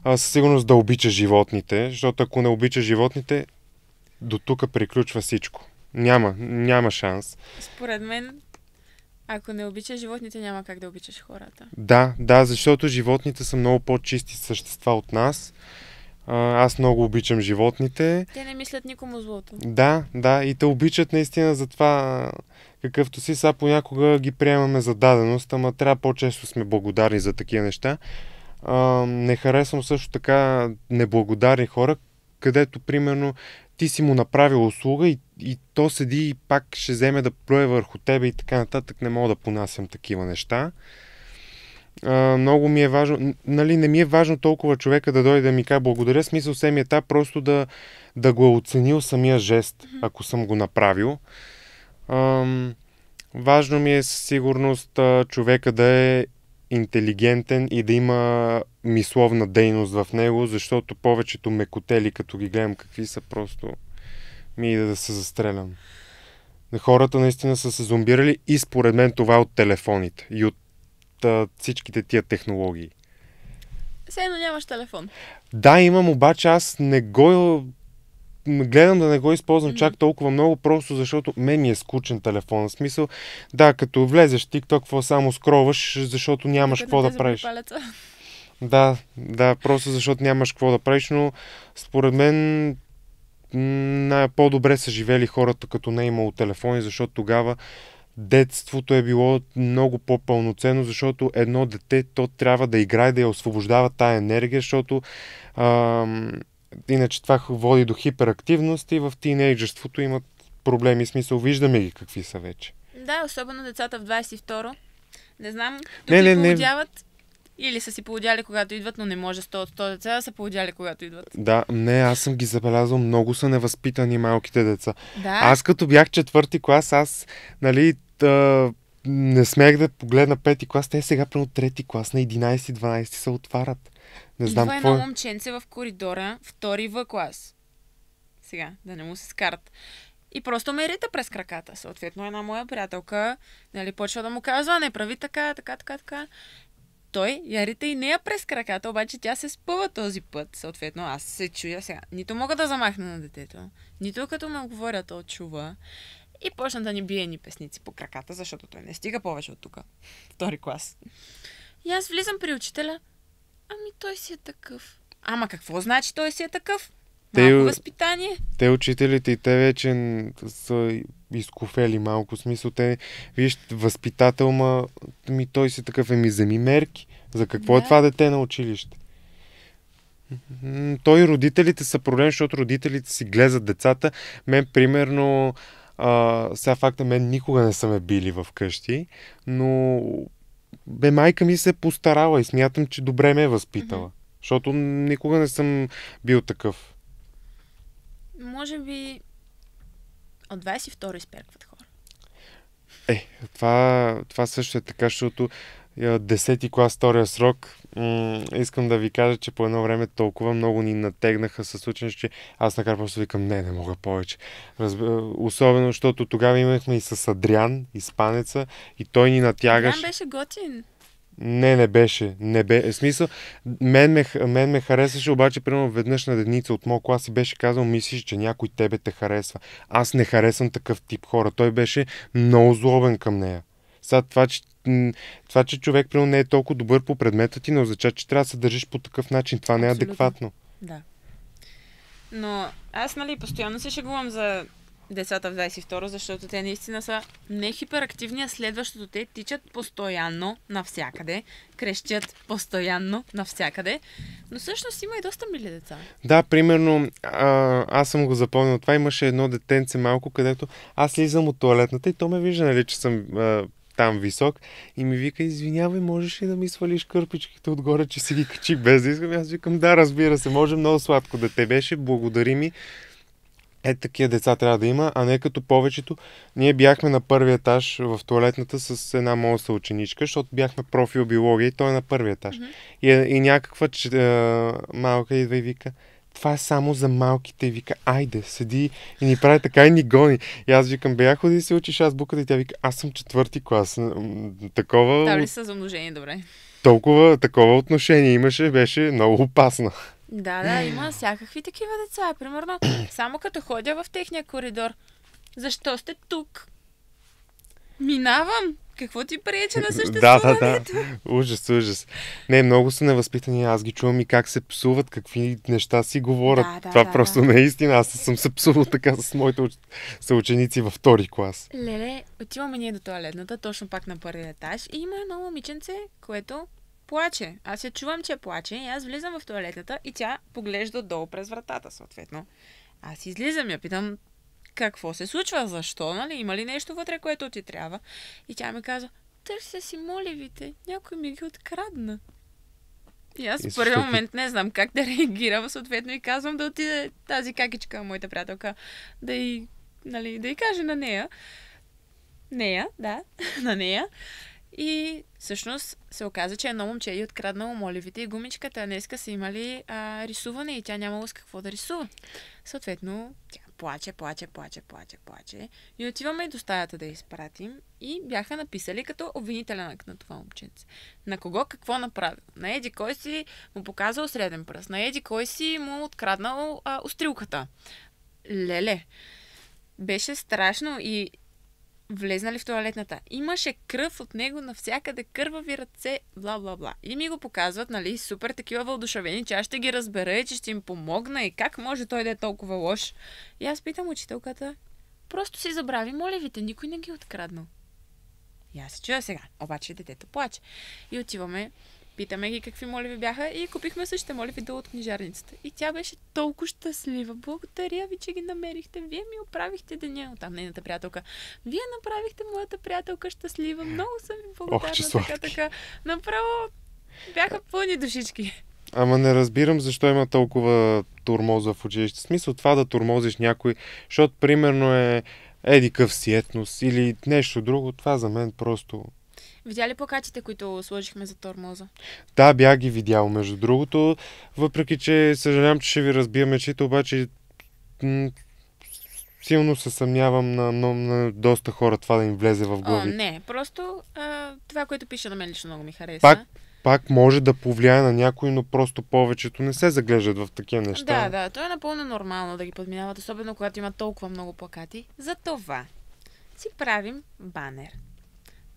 Със сигурност да обича животните, защото ако не обича животните, до тук приключва всичко. Няма шанс. Според мен, ако не обичаш животните, няма как да обичаш хората. Да, защото животните са много по-чисти същества от нас. Аз много обичам животните. Те не мислят никому злото. Да, и те обичат наистина за това какъвто си. Сега понякога ги приемаме за даденост, ама трябва по-често сме благодарни за такива неща. Не харесвам също така неблагодарни хора, където примерно ти си му направил услуга и то седи и пак ще вземе да плюе върху тебе и така нататък. Не мога да понасям такива неща. Много ми е важно, нали, не ми е важно толкова човека да дойде да ми каже благодаря, смисъл се ми е просто да го е оценил самия жест, ако съм го направил. Важно ми е със сигурност човека да е интелигентен и да има мисловна дейност в него, защото повечето мекотели, като ги гледам какви са, просто ми иде да се застрелям. Хората наистина са се зомбирали и според мен това от телефоните и от всичките тия технологии. Все едно нямаш телефон. Да, имам, обаче аз не го гледам да не го използвам чак толкова много, просто защото мен ми е скучен телефон. В смисъл, да, като влезеш в TikTok, какво само скроваш, защото нямаш какво да правиш. Да, просто защото нямаш какво да правиш, но според мен по-добре са живели хората, като не е имало телефони, защото тогава детството е било много по-пълноценно, защото едно дете, то трябва да играе, да я освобождава тая енергия, защото иначе това води до хиперактивност и в тинейджерството имат проблеми. Смисъл, виждаме ги какви са вече. Да, особено децата в 22-ро. Не знам, тук ги полудяват. Или са си полудяли, когато идват, но не може 100 от 100 деца да са полудяли, когато идват. Да, аз съм ги забелязал, много са невъзпитани малките деца. Да. Аз като бях 4-ти клас, не смех да погледна 5-ти клас, те сега прямо 3-ти клас, на 11-12 се отварят. Не знам какво. Идва едно момченце в коридора, 2-ри В клас. Сега, да не му се скарат. И просто ме рита през краката. Съответно, една моя приятелка, почва да му казва, не прави така. Той я рита и нея през краката, обаче тя се спъва този път. Съответно, аз се чуя сега. Нито мога да замахна на детето, нито като ме говоря, то чува. И почна да ни бие ни песници по краката, защото той не стига повече от тук. 2-ри клас. И аз влизам при учителя. Ами той си е такъв. Ама какво значи той си е такъв? Малко възпитание. Те учителите и те вече са изкофели малко. Смисъл, виж, възпитател, той си такъв, вземи мерки. За какво е това дете на училище? Той родителите са проблем, защото родителите си гледат децата. Мен, примерно, сега факта, мен никога не са ме били в къщи, но майка ми се е постарала и смятам, че добре ме е възпитала. Защото никога не съм бил такъв. Може би от 22-ри изперкват хора. Това също е така, защото 10-ти клас, втория срок, искам да ви кажа, че по едно време толкова много ни натегнаха с учене, че аз накрая просто викам, не мога повече. Особено, защото тогава имахме и с Адриан, испанеца, и той ни натягаше. Адриан беше готин. Не беше. В смисъл, мен ме харесваше, обаче примерно веднъж на деница от моят клас и беше казал, мислиш, че някой тебе те харесва. Аз не харесвам такъв тип хора. Той беше много злобен към нея. Сега това, че човек примерно не е толкова добър по предмета ти, не означава, че трябва да се държиш по такъв начин. Това не е адекватно. Да. Но аз, постоянно се шегувам за децата в 22-ро, защото те наистина са не хиперактивни, а следващото те тичат постоянно навсякъде, крещят постоянно навсякъде, но всъщност има и доста мили деца. Да, примерно, аз съм го запомнил. Това имаше едно детенце малко, където аз слизам от тоалетната и то ме вижда, че съм там висок и ми вика, извинявай, можеш ли да ми свалиш кърпичките отгоре, че си ги качих без да искам? Аз викам, да, разбира се, може, много сладко да те беше, благодари ми. Такива деца трябва да има, а не като повечето. Ние бяхме на първия етаж в тоалетната с една моя съученичка, защото бяхме профил биология и той е на първия етаж. И някаква малка идва и вика: това е само за малките. И вика: айде, седи, и ни прави така и ни гони. И аз викам: бе, ходи да се учиш азбуката. И тя вика: аз съм 4-ти клас. Такова... Да, ли са за умножение, добре? Такова отношение имаше, беше много опасно. Да, има всякакви такива деца. Примерно, само като ходя в техния коридор. Защо сте тук? Минавам. Какво ти пречи на съществуването? Да. Ужас. Не, много са невъзпитани. Аз ги чувам и как се псуват, какви неща си говорят. Това просто не е истина. Аз съм се псувал така с моите съученици във втори клас. Леле, отиваме ние до тоалетната, точно пак на първия етаж, и има едно момиченце, което плаче. Аз я чувам, че плаче, и аз влизам в тоалетната и тя поглежда отдолу през вратата, съответно. Аз излизам, я питам: какво се случва? Защо? Нали? Има ли нещо вътре, което ти трябва? И тя ми казва: търся си моливите. Някой ми ги открадна. И аз в първи момент не знам как да реагирам, съответно, и казвам да отиде тази какичка, моята приятелка, да й каже на нея. На нея. И всъщност се оказа, че едно момче й откраднало моливите и гумичката. Днеска са имали рисуване и тя нямало с какво да рисува. Съответно, тя плаче. И отиваме до стаята да я изпратим и бяха написали като обвинителен акт на това момченце. На кого какво направил? На еди кой си му показал среден пръст. На еди кой си му откраднал острилката. Леле, беше страшно. И влезнали в тоалетната. Имаше кръв от него навсякъде, кървави ръце, бла-бла-бла. И ми го показват, нали, супер такива въодушевени, че аз ще ги разбера и че ще им помогна и как може той да е толкова лош. И аз питам учителката: просто си забрави моливите, никой не ги е откраднал. И аз се чуя сега, обаче детето плаче. И отиваме, питаме ги какви моливи бяха и купихме същите моливи долу от книжарницата. И тя беше толкова щастлива. Благодаря ви, че ги намерихте. Вие ми оправихте деня. Оттам нейната приятелка: вие направихте моята приятелка щастлива. Много съм ви благодарна. Така. Направо бяха пълни душички. Ама не разбирам защо има толкова тормоза в училище. В смисъл това да тормозиш някой, защото примерно е едикъв си етнос или нещо друго. Това за мен просто... Видя ли плакатите, които сложихме за тормоза? Да, бях ги видял, между другото. Въпреки че съжалявам, че ще ви разбия мечите, обаче силно се съмнявам на доста хора това да им влезе в глави. Не, просто това, което пише, на мен лично много ми хареса. Пак може да повлияе на някой, но просто повечето не се заглеждат в такива неща. Да, то е напълно нормално да ги подминават, особено когато има толкова много плакати. Затова си правим банер.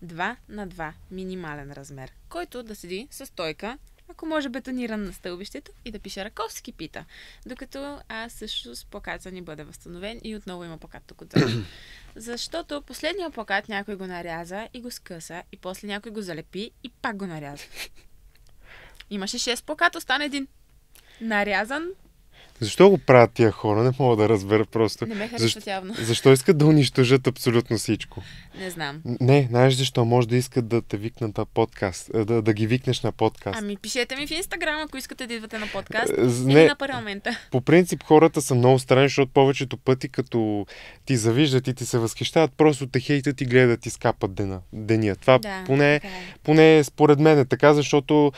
2 на 2 минимален размер, който да седи със стойка, ако може бетониран на стълбището, и да пише Раковски пита. Докато също с плаката ни бъде възстановен и отново има плакат тук отзад. Защото последния плакат някой го наряза и го скъса, и после някой го залепи и пак го наряза. Имаше 6 плаката, остана един. Нарязан. Защо го правят тия хора? Не мога да разбера просто. Не ме харесват явно. Защо искат да унищожат абсолютно всичко? Не знам. Не, знаеш защо? Може да искат да те викнат на подкаст. Да ги викнеш на подкаст. Ами пишете ми в Инстаграм, ако искате да идвате на подкаст. Или на парламента. По принцип хората са много странни, защото повечето пъти, като ти завиждат и ти се възхищават, просто те хейтят и гледат да ти скапат деня. Това поне според мен е така, защото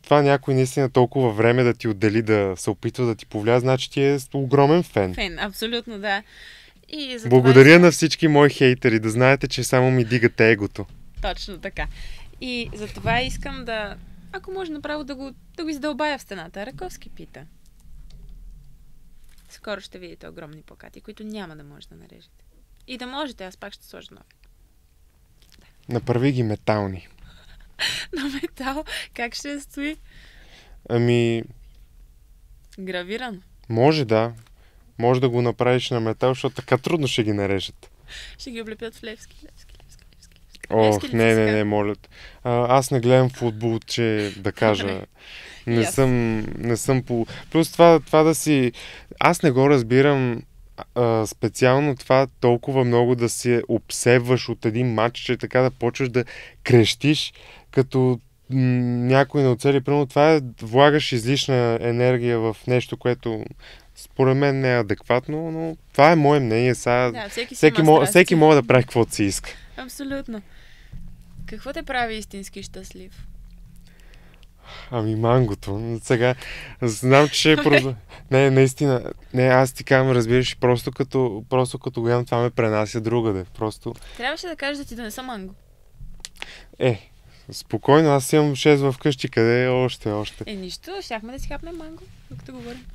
това някой наистина толкова време да ти отдели да се опитва да ти повлия, значи ти е огромен фен. Абсолютно, да. И за благодаря на всички мои хейтери, да знаете, че само ми дигате егото. Точно така. И за това искам да, ако може направо да го издълбая в стената. Раковски пита. Скоро ще видите огромни плакати, които няма да може да нарежете. И да можете, аз пак ще сложа нови. Направи ги метални. На метал? Как ще стои? Гравиран? Може, да. Може да го направиш на метал, защото така трудно ще ги нарежат. Ще ги облепят в левски. Ох, не, моля. Аз не гледам футбол, че да кажа. Не съм по... Плюс това да си... Аз не го разбирам специално това толкова много да се обсебваш от един матч, че така да почваш да крещиш, като някой не оцели. Примерно това влагаш излишна енергия в нещо, което Според мен не е адекватно, но това е мое мнение. Сега Да, всеки си има страсти. всеки може да прави каквото си иска. Абсолютно. Какво те прави истински щастлив? Ами мангото. Сега знам, че ще е просто... Не, наистина. Не, аз ти казвам, разбираш, просто като гледам, това ме пренася другаде. Просто... Трябваше да кажеш да ти донеса манго. Спокойно, аз имам 6 вкъщи, къде е още. Нищо, щяхме да си хапнем манго, докато говорим.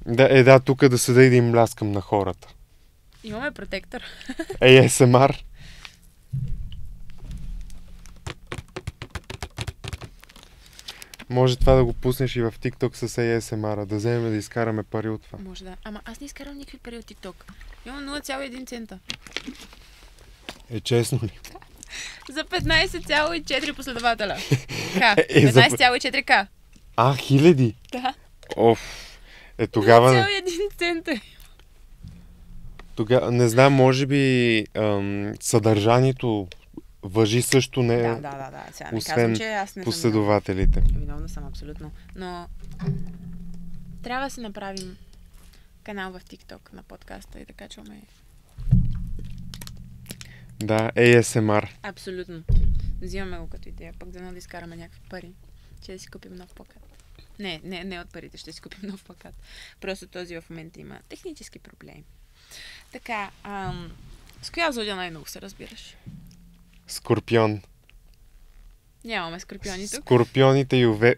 Да, тук да седа и да им ляскам на хората. Имаме протектор. ASMR. Може това да го пуснеш и в TikTok с ASMR, да вземем да изкараме пари от това. Може да. Ама аз не изкарам никакви пари от TikTok. Имам 0,1 цента. Честно ли? За 15,4 последователя. К. За 15,4К. хиляди? Да. Тогава... 0,1 цента. Не знам, може би съдържанието важи също не... Да. Сега не освен казвам, че аз не последователите. съм виновна съм абсолютно. Но трябва да си направим канал в TikTok на подкаста и да качваме. Да, ASMR. Абсолютно. Взимаме го като идея, пък да изкараме някакви пари, че да си купим нов плакат. Не от парите, ще си купим нов плакат. Просто този в момента има технически проблеми. Така, с коя зодия най-много се разбираш? Скорпион. Нямаме скорпиони тук. Скорпионите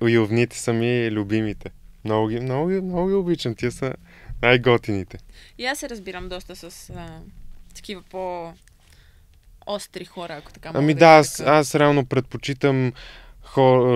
и овните са ми любимите. Много ги обичам. Тия са най-готините. И аз се разбирам доста с такива по-остри хора, ако така мога аз реално предпочитам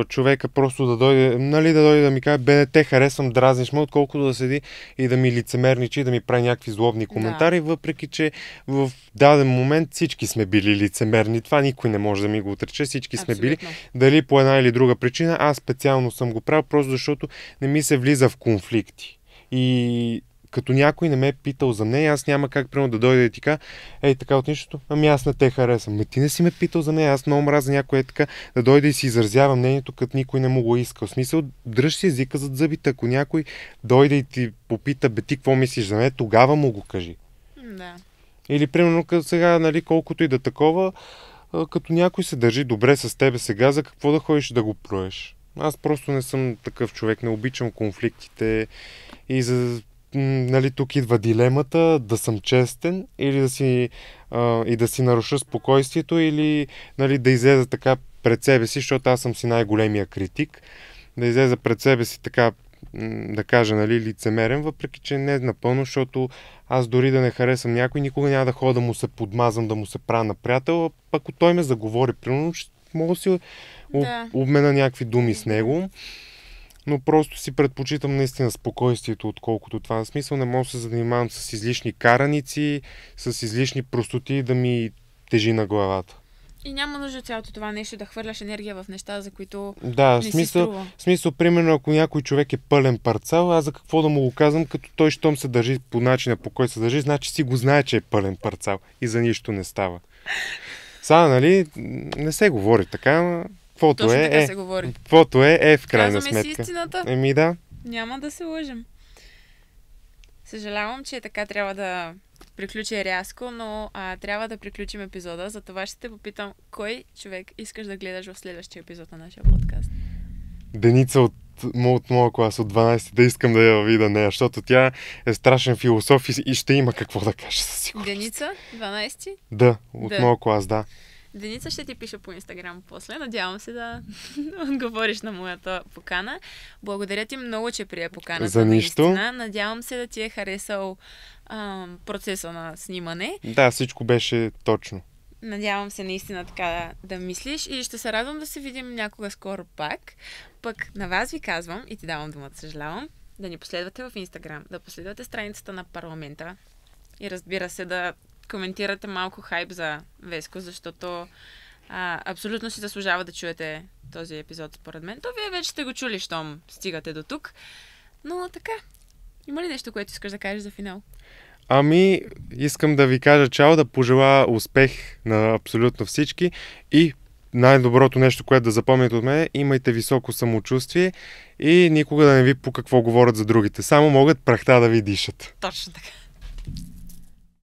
човека просто да дойде да ми каже, бе, те харесвам, дразниш ме, отколкото да седи и да ми лицемерничи, да ми прави някакви злобни коментари, въпреки че в даден момент всички сме били лицемерни. Това никой не може да ми го отрече. Всички сме били. Дали по една или друга причина, аз специално съм го правил, просто защото не ми се влиза в конфликти. И като някой не ме е питал за мнение, аз няма как примерно да дойде и така, така от нищото, аз не те харесвам. Ти не си ме питал за мнение, аз много мразя някой така да дойде и си изразява мнението, като никой не му го иска. В смисъл, дръж си езика зад зъбите. Ако някой дойде и ти попита, ти какво мислиш за мен, тогава му го кажи. Да. Или примерно сега, колкото и да такова, като някой се държи добре с тебе сега, за какво да ходиш да го плюеш? Аз просто не съм такъв човек, не обичам конфликтите и тук идва дилемата да съм честен или да си наруша спокойствието или да излеза така пред себе си, защото аз съм си най-големия критик, да излеза пред себе си така, да кажа, лицемерен, въпреки че не напълно, защото аз дори да не харесам някой, никога няма да ходя да му се подмазвам, да му се правя на приятел, ако той ме заговори, примерно, мога да си обмена някакви думи с него. Но просто си предпочитам наистина спокойствието, отколкото това. В смисъл не мога да се занимавам с излишни караници, с излишни простоти да ми тежи на главата. И няма нужда цялото това нещо да хвърляш енергия в неща, за които не си струва. В смисъл, примерно, ако някой човек е пълен парцал, аз за какво да му го казвам, като той щом се държи по начина, по който се държи, значи си го знае, че е пълен парцал и за нищо не става. Сега, не се говори така, каквото така се говори. Каквото е в крайна сметка. Казваме си истината. Да. Няма да се лъжем. Съжалявам, че така трябва да приключи рязко, но трябва да приключим епизода. За това ще те попитам, кой човек искаш да гледаш в следващия епизод на нашия подкаст? Деница от моя клас, от 12, да искам да я видя нея, защото тя е страшен философ и ще има какво да каже със сигурност. Деница? 12? Да, от моя клас, да. Деница ще ти пиша по Инстаграм после. Надявам се да отговориш на моята покана. Благодаря ти много, че прие поканата. За нищо. Наистина. Надявам се да ти е харесал процеса на снимане. Да, всичко беше точно. Надявам се наистина така да мислиш и ще се радвам да се видим някога скоро пак. Пък на вас ви казвам и ти давам думата, съжалявам, да ни последвате в Инстаграм, да последвате страницата на парламента и разбира се да коментирате малко хайп за Веско, защото абсолютно си заслужава да чуете този епизод според мен. То вие вече сте го чули, щом стигате до тук. Но така, има ли нещо, което искаш да кажеш за финал? Искам да ви кажа чао, да пожелая успех на абсолютно всички и най-доброто нещо, което да запомните от мен, имайте високо самочувствие и никога да не ви по какво говорят за другите. Само могат прахта да ви дишат. Точно така.